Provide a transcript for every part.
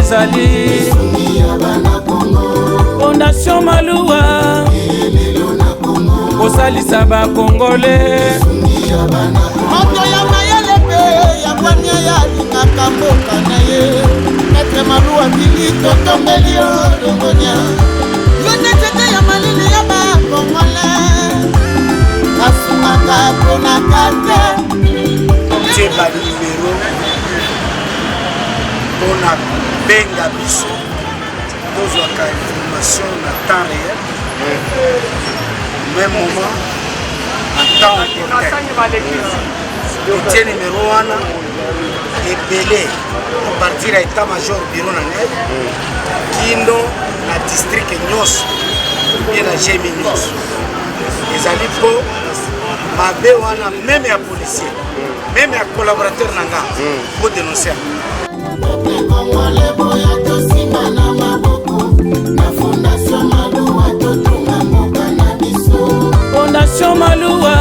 ezali Fondation Maluwa kosalisa ba Congolais moto ya mayele pe ya kwanya ya lingaka mboka na ye Maître Maluwa bili totombeli olongonya yo nzete ya malili ya ba Congolais kasumaka pona kate Teba libero pona benga biso tozwaka information na temps réel même moment en temps réel etie numéro wana ebele opartir ya état major bureau na ngai kindo na district nyonso bien na gemi nyonso ezali mpo mabe wana meme ya policier meme ya collaborateur na nga po dénoncer Fondation Maluwa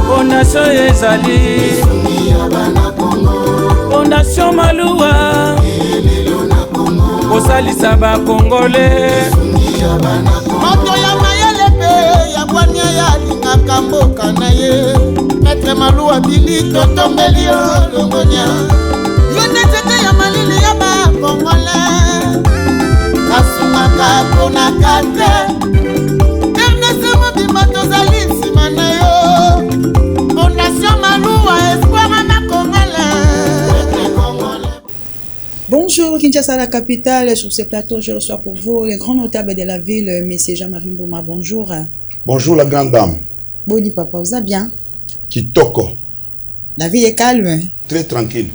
Fondation ezali Fondation Maluwa kosalisa ba Congolais moto ya mayele pe ya kwanya ya lingaka mboka na ye Maître Maluwa bili totombeli olongonya yo nzete ya malili ya ba Congolais kasumaka pona kate ernese mobimba tozali nsima na yo Fondation Maluwa espoir na Congolais. Bonjour Kinshasa, la capitale. Sur ce plateau, je reçois pour vous le grand notable de la ville, M. Jean-Marie Mboma. Bonjour. Bonjour la grande dame. Boni papa, vous allez bien? Kitoko. La ville est calme. Très tranquille.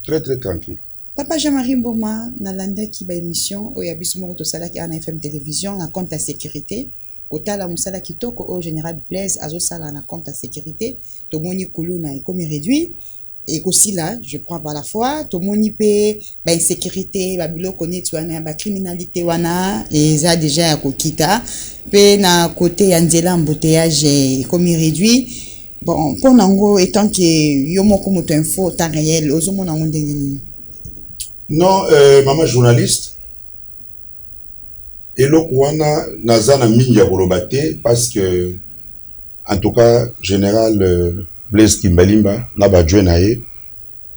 Très tranquille. Papa Jean-Marie Mboma, Nalanda qui ba émission, Oyabismo Rotosala qui a FM télévision, na compte à sécurité. Kotala Moussala Kitoko au général Blaise Azosala na compte à sécurité. Tomoni Kuluna est comme réduit. Et aussi là, je crois par la fois, tout le monde peut, insécurité, babilo connaît, tu vois, criminalité, wana, et ça déjà à Kokita, puis na côté Anzela embouteillage, comme il réduit. Bon, pour Nango, étant que yomo comme tu info, temps réel, aux hommes on non, maman journaliste, et le Kouana, Nazana Minya Bolobate, parce que, en tout cas, général, Blaise Kimbalimba, là-bas, Djouenae,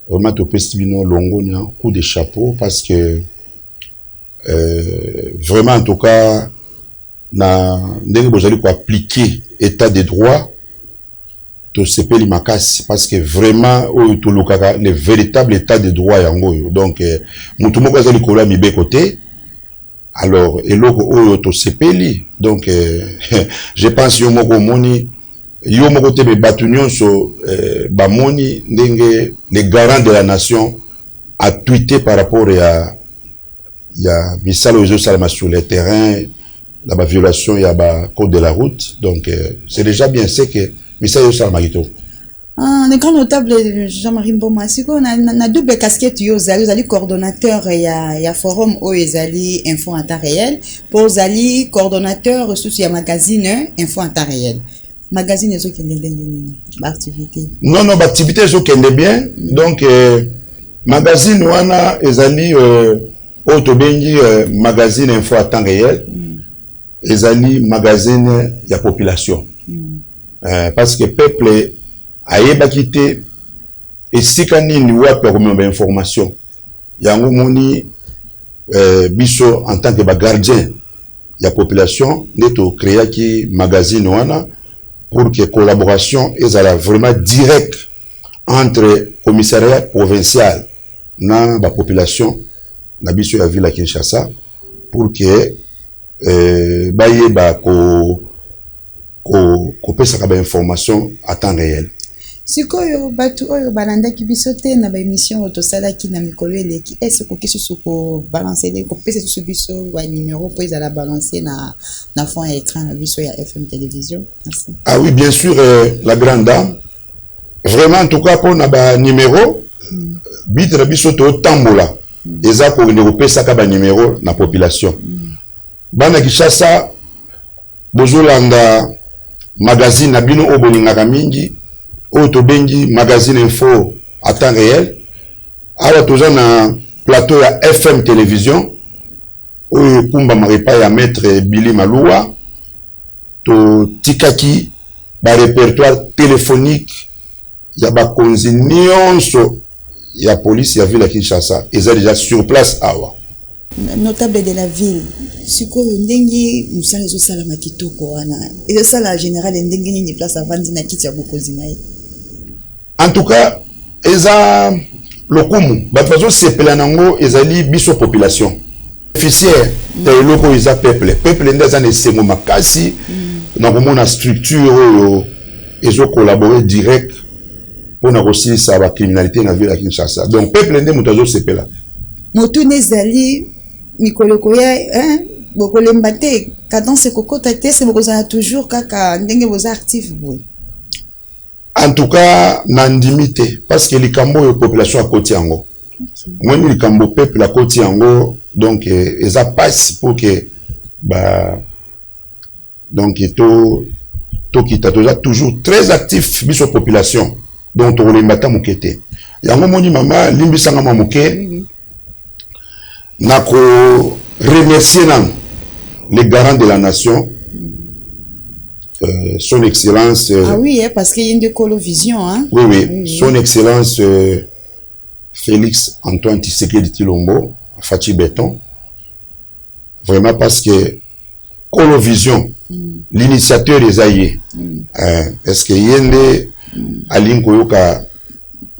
vraiment, Topestibino, Longonia, coup de chapeau, parce que, vraiment, en tout cas, vous allez appliquer l'état de droit, to sepeli makasi, parce que vraiment, le véritable état de droit, donc, moutoumoko azali kola mibe côté, alors, et l'autre, to sepeli, donc, je pense, yomoko moni, yo moko te be batunyon so bamoni ndenge les garants de la nation a tweeté par rapport à misalo réseau salama sur le terrain la violation ya ba code de la route, donc c'est déjà bien c'est que misalo salama gito le grand notable Jean-Marie Mboma siko na double casquette yo zali coordonnateur ya forum o ezali info en temps réel pour zali coordonnateur sous ya magazine info en temps réel. Magazine est qui activité. Non, activité est bien. Donc, magazine wana ezali autobengi magazine info à temps réel. Ezali magazine ya population. Parce que peuple a quitté et si kanini wa permet information. Yango moni biso en tant que gardien ya population neto créa qui magazine wana pour que collaboration est vraiment directe entre commissariat provincial na la population na biso ya ville à Kinshasa pour que baye ba ko pesa ka ba information à temps réel. Sikoyo batu oyo balanda ki bisote na ba émission otosala ki na mikolo eleki est-ce que kesu ko balancer les ko pesa su biso wa numéro pour ils la balancer na fond écran na biso ya FM télévision. Merci. Ah oui, bien sûr, la grande dame. Vraiment en tout cas pour na ba numéro bitre biso to tambola. Eza ko ne pesa ka ba numéro na population. Bana Kinshasa bozolanda magazine na bino oboninga mingi Autobengi magazine info à temps réel awa toza na plateau ya FM télévision oyo ekumba repas ya maître Billy Maluwa to tikaki ba répertoire téléphonique ya bakonzi nyonso ya police ya ville ya Kinshasa eza déjà sur place awa. Notable de la ville sikoyo ndenge musala ezosala makitoko wana ezosala général ndenge nini place avandi na kiti ya bokonzi na ye. En tout cas eza lokumu bato bazosepela nango ezali biso population officière ya eloko eza peuple nde aza na esengo makasi na komona structure oyo ezocollaborer direct mpona kosilisa bacriminalité na ville ya Kinshasa. Donc peuple nde moto azosepela motuna ezali mikolo koya bokolemba te cadence kokota te se bokozala toujours kaka ndenge boza actif boye. En tout cas nandimi te parce que likambo oyo population akoti yango mweni likambo peuple akoti yango donc eza passe pour que donc tokita toza toujours très actif biso population donc tokolemba ta moke te yango moni mama limbisanga ma moke nako remercier les garants de la nation, son excellence. Ah oui, parce qu'il y a une de vision, hein? Oui, oui, son excellence Félix Antoine Tshisekedi Tshilombo, Fachi Béton. Vraiment parce que Colovision, l'initiateur des Aïe, est-ce que yende alinko yoka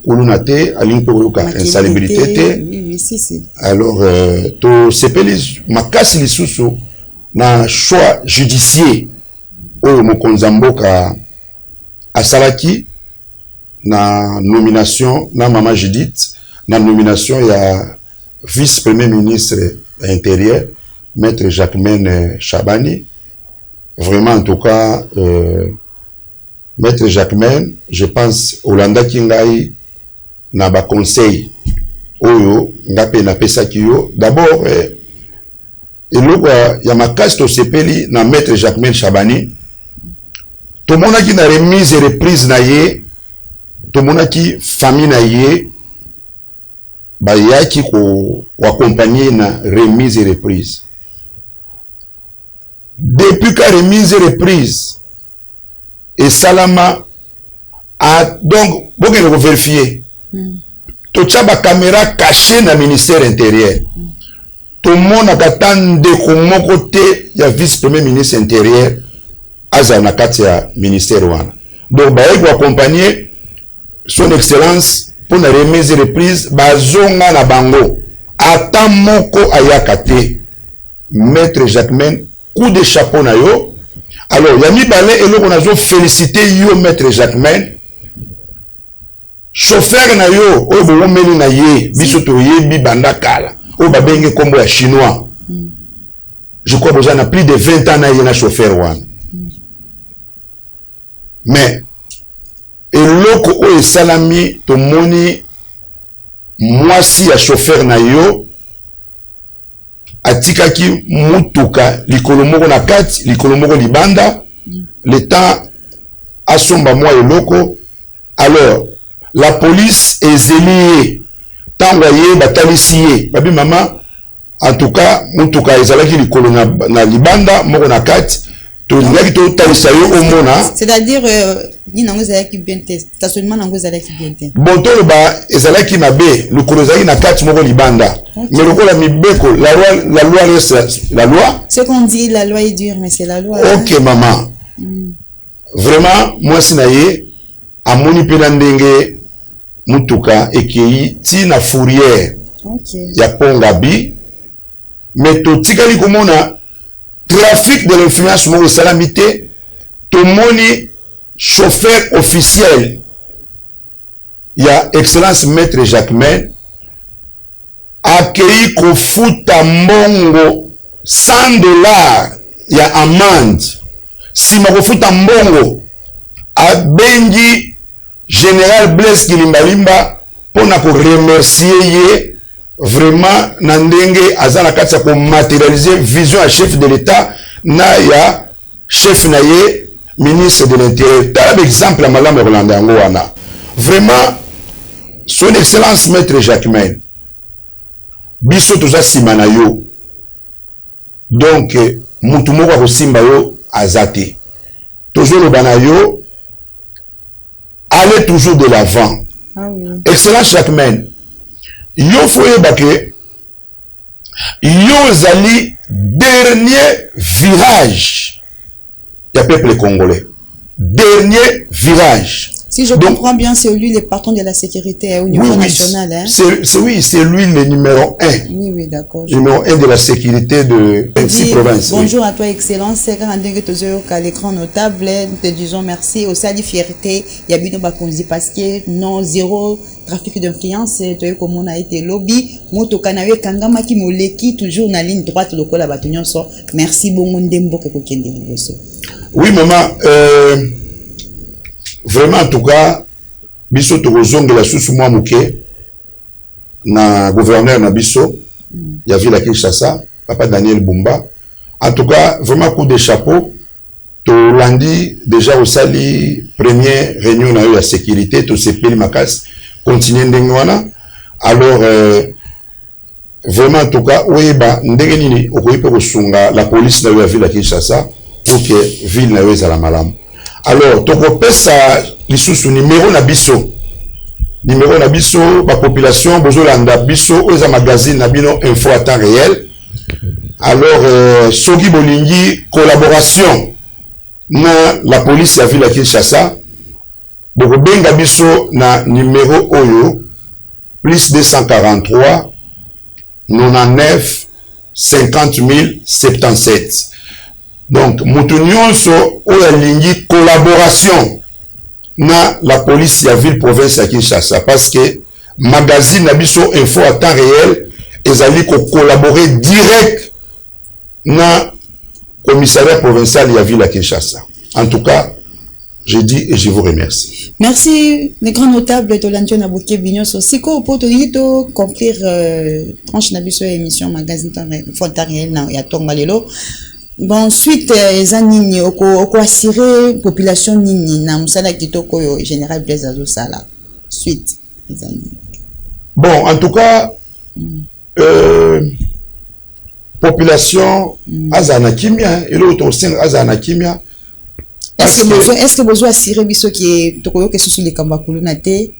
kulunate, alinko yoka insalubrité. Oui, si. Alors, to sepeli makasi lisusu na choix judiciaire oyo mokonzi mboka asalaki na nomination na Mama Judith na nomination ya vice-premier ministre intérieur maître Jacquemaine Chabani. Vraiment en tout cas maître Jacquemaine, je pense Olanda Kingai na ba conseil oyo ngape na pesa kiyo d'abord eloko ya makasi to sepeli na maître Jacquemaine Chabani to monaki na remise et reprise na ye to monaki famille na ye ba yaki ko accompagner na remise et reprise depuis que remise et reprise et salama a donc bokene ko vérifier to tchaba caméra cachée na ministère intérieur tout le monde a attendu comment côté ya vice-premier ministre intérieur aza na kati ya ministère wana donc ba eko accompagner son excellence pour la remise et reprise bazonga na bango ata moko ayaka te maître Jacquemaine coup de chapeau na yo. Alors yami balé eloko nazo féliciter yo maître Jacquemaine chauffeur na yo oyo bomeli na ye biso to yebi banda kala oyo babenge kombo ya chinois je crois besoin na plus de 20 ans na ye na chauffeur wana mais eloko oyo esalami tomoni mwasi ya chauffeur na yo atikaki mutuka likolo moko na kati likolo moko libanda le temps asomba mwa eloko. Alors la police est zélie tango ye batalisi ye babi mama en tout cas mutuka ezalaki likolo na libanda moko na kati to ngaki to talisa yo omona c'est-à-dire ni nango ezalaki bien te stationnement nango ezalaki bien te bon to ba ezalaki mabe likolo ezalaki na kati moko libanda. Mais lokola mibeko la loi reste la loi. Ce qu'on dit la loi est dure mais c'est la loi. OK maman. Vraiment moi sinaye amoni pena ndenge mutuka ekei tina fourrière ya Pongabi mais to tikali komona trafic de l'influence mo salamité to moni chauffeur officiel ya excellence maître Jacquemaine akei kofuta mbongo $100 ya amende sima kofuta mbongo abengi Général Blaise Kilimbalimba pona ko remercier ye vraiment na ndenge azana kati ko matérialiser vision à chef de l'État na ya chef na ye ministre de l'Intérieur. Par exemple malamu Rolanda ngo wana vraiment son excellence maître Jacquemain biso toza nsima na yo donc mutu moko akosimba yo azate tozoloba na yo allez toujours de l'avant. Ah oui. Excellence Jacquemain yo foyeba ke yo zali dernier virage du peuple congolais. Dernier virage. Si je comprends bien, c'est lui le patron de la sécurité au niveau national. Hein? C'est lui le numéro 1. Oui, d'accord. Numéro 1 de la sécurité de 26 provinces. Bonjour à toi, Excellence. C'est quand on a l'écran notable. Nous te disons merci. Au salut fierté. Il y a bien parce que non, zéro trafic d'influence. Tu as comme on a été lobby. Moto Kanawe Kangama qui moleki toujours na ligne droite le col à Batunion so. Merci beaucoup Ndembo que oui, maman. Vraiment, en tout cas, biso tozonge la sous moi mouké na gouverneur na biso, il y a ville à Kinshasa, papa Daniel Bumba. En tout cas, vraiment coup de chapeau. To lundi déjà au sali première réunion na eu la sécurité, to sepeli makas continuer ndengwana. Alors vraiment en tout cas, oui ba ndenge nini okoyipe kosunga la police na eu la ville à Kinshasa pour que ville na eu la malamu. Alors, tokopesa lisusu numéro na biso. Numéro na biso, la population, bozolanda biso, oza magazine na bino info à temps réel. Alors, Sogi Bolingi, collaboration na la police ya ville à Kinshasa. Bokobenga biso na numéro oyo, plus 243 99 50 077. Donc, Moutounionso, oyalingi collaboration na la police ya ville province ya Kinshasa. Parce que magazine Nabiso info à temps réel, ils allaient collaborer direct na commissariat provincial ya ville à Kinshasa. En tout cas, je dis et je vous remercie. Merci, les grands notables de l'Antion Nabouké Bignos aussi. Pour tout conclure, tranche Nabiso émission magazine info à temps réel, il y a Tongalelo. Bon, suite, les années, oko assurer population nini na musala kitoko yo général Blaise Azosala. Suite, les années. Bon, en tout cas, population azana kimia et l'autre aussi azana kimia. Est-ce que besoin assurer biso qui est tokoyo que sous les kambakulu na te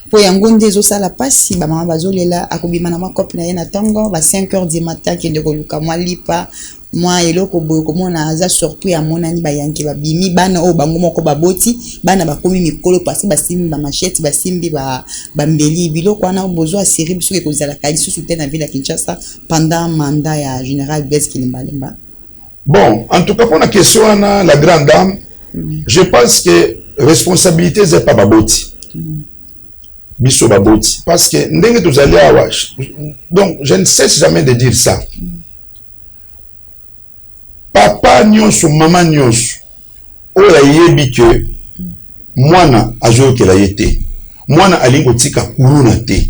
pour yangonde Azosala pasi ba mama bazolela akobima na makopi na ye na tongo ba 5h du matin qui de koluka moi lipa moi eloko boyo komona aza surtout ya monani ba yanki ba bimi bana o bango moko baboti bana bakomi mikolo parce basimbi ba machette basimbi ba mbeli biloko wana besoin assurer biso ke kozala kali sous na ville ya Kinshasa pendant mandat ya général Blaise Kilimbalemba. Bon, en tout cas pour la question à la grande dame, je pense que responsabilité c'est pas baboti. Biso baboti parce que ndenge tous allez à Wash. Donc je ne cesse jamais de dire ça. Papa nyonso maman nyonso oya yebi que mwana ajo ke la yete. Mwana alingo tika kuruna te.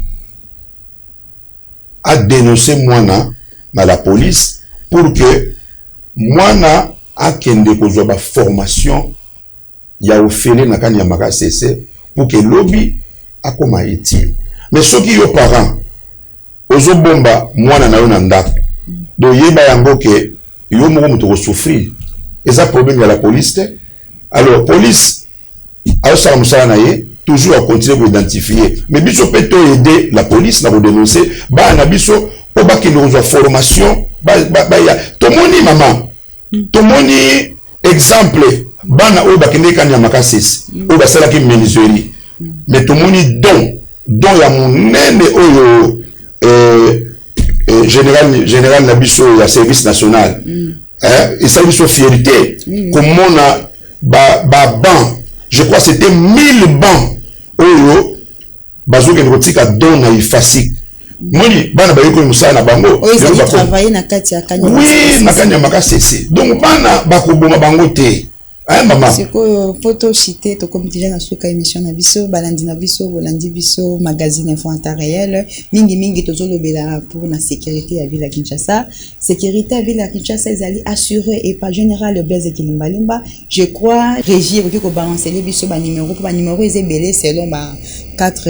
A dénoncer mwana na la police pour que mwana akende kozwa ba formation ya ofele na kanya maka cesse pour que lobby akoma utile. Mais ceux qui yo parents ozo bomba mwana na yo na ndako do yeba yango ke yo moko muto souffrir eza problème ya la police te. Alors police a sa musala na ye toujours à continuer pour identifier mais biso peut aider la police na ko dénoncer ba na biso po ba kende kozwa formation ba ya tomoni maman tomoni exemple bana o ba kende kanya makasisi o ba sala ki menuiserie mais tomoni don ya monene oyo général Nabiso ya service national et ça biso fierté comme on a banc je crois c'était 1000 bancs oyo bazo ke rotika don na ifasik moni bana ba yoko musala na bango ils travailler na kati ya kanya oui na kanya makasese donc bana ba ko boma bango te Hein, maman? C'est que photo chité, to comme déjà na suka émission na biso, balandi na biso, bolandi biso, magazine info en temps réel. Mingi tozolo bela pour la sécurité à ville à Kinshasa. Sécurité à ville à Kinshasa, ils allaient assurer et pas général Blaise Kilimbalimba. Je crois, Régie, vous ko balancer les biso ba numéro, pour ba numéro ils belé selon ba 4.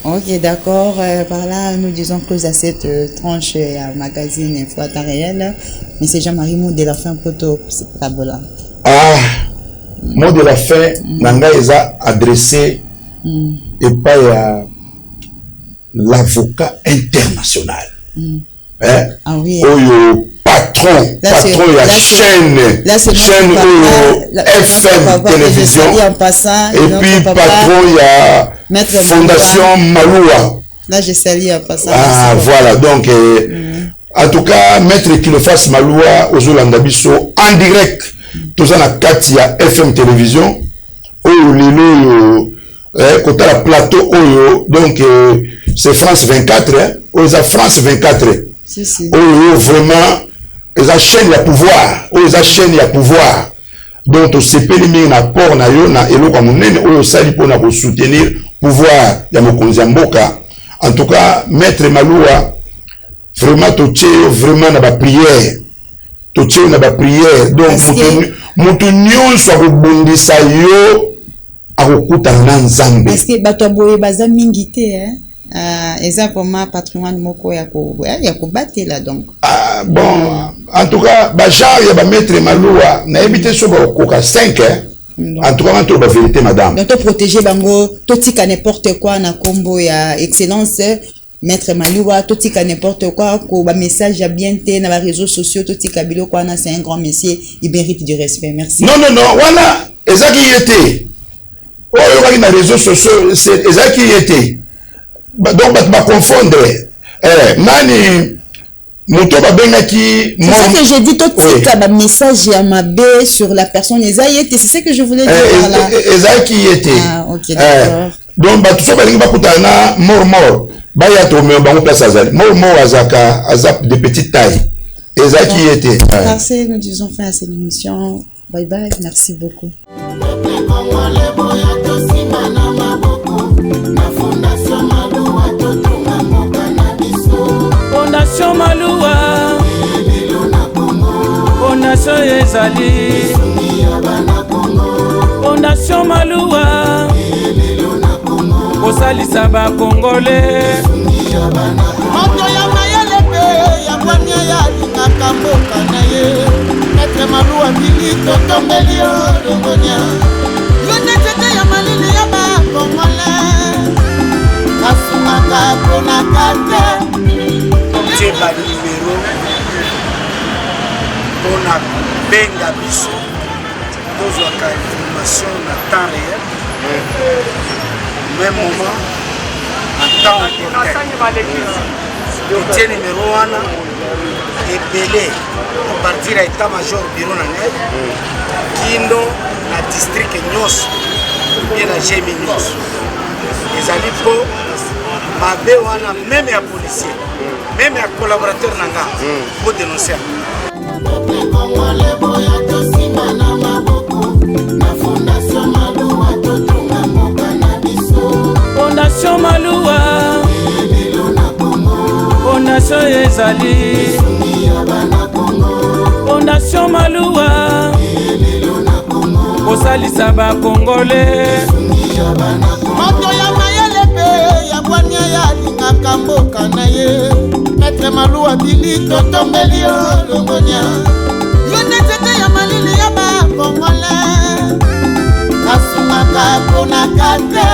Ok, d'accord. Par là, nous disons close à cette tranche à magazine info à temps réel. Mais c'est Jean-Marie Mou de la fin photo, c'est pas là. Ah, mot de la fin, Nanga est adressé et pas l'avocat international. Hein? Ah oui. Oyo patron, Là, patron là, la chaîne FM télévision. En passant, et puis patron il y a Maître Fondation Maloua. Là, je salue en passant. Ah voilà, donc en tout cas, Maître Kilofas Maloua aux Olandabiso en direct. Tout ça na Katia FM télévision. Oyo lelo côté la plateau Oyo, donc c'est France 24 hein. Oyo France 24. Si. Oyo vraiment ils a chaîne ya pouvoir, oyo ils a chaîne ya pouvoir. Donc sepeli mingi na port na yo na eloko monene oyo sali pona ko soutenir pouvoir ya mokonzi ya mboka. En tout cas, Maître Maloua vraiment toche vraiment na ba prière. Toche na ba prière. Donc mutu nyonso akobondisa yo akokuta na Nzambe. Parce que bato boye baza mingi te hein. Exactement patrimoine moko ya ko batela donc. Ah bon, en tout cas, ba genre ya ba Maître Maloua na éviter so ba koka 5 hein. En tout cas, on trouve la vérité, madame. Donc, protéger bango, totika n'importe quoi na combo ya excellence, Maître Maloua, totika n'importe quoi, ko ba message ya bien té na ba réseaux sociaux, totika bilo quoi na c'est un grand monsieur, il mérite du respect. Merci. Non, voilà, ezaki yete. Oh, il y a les réseaux sociaux, c'est ezaki yete. Donc, ba confondre. Nani Moto babengaki. C'est ça que j'ai dit, totika ba message ya mabe sur la personne ezayete, c'est ça que je voulais dire là. Ezaki yete. Ah, OK, d'accord. Donc ba tout ça balingi bakutana mort. Ba ya to me bango place azali. Mort azap de petite taille. Ezaki yete. Merci, nous disons fin à cette émission. Bye bye, merci beaucoup. Fondation Maloua, Fondation ezali, Fondation Maloua, kosalisa ba Congolais. Moto ya mayele pe ya kwanya ya lingaka mboka na ye. Maître Maloua bili totombeli longonya. Yo netete ya malili ya ba Congolais. Kasumaka pona kate. Obtient ba numéro pona benga biso. Tozwaka information na temps réel. Même moment en temps réel. Obtient numéro wana ebele à partir à état-major bureau na ngai kindo na district nyos bien na gemi nyos ezali po mabe wana même ya policier même ya collaborateur nanga pour dénoncer. Fondation Maloua, Fondation ezali, Fondation Maloua, kosalisa ba Congolais. Moto ya mayele pe ya kwanya ya lingaka mboka na ye. Maître Maloua bili totombeli longonya. Yo netete ya malili ya ba Congolais. Kasumaka pona kate.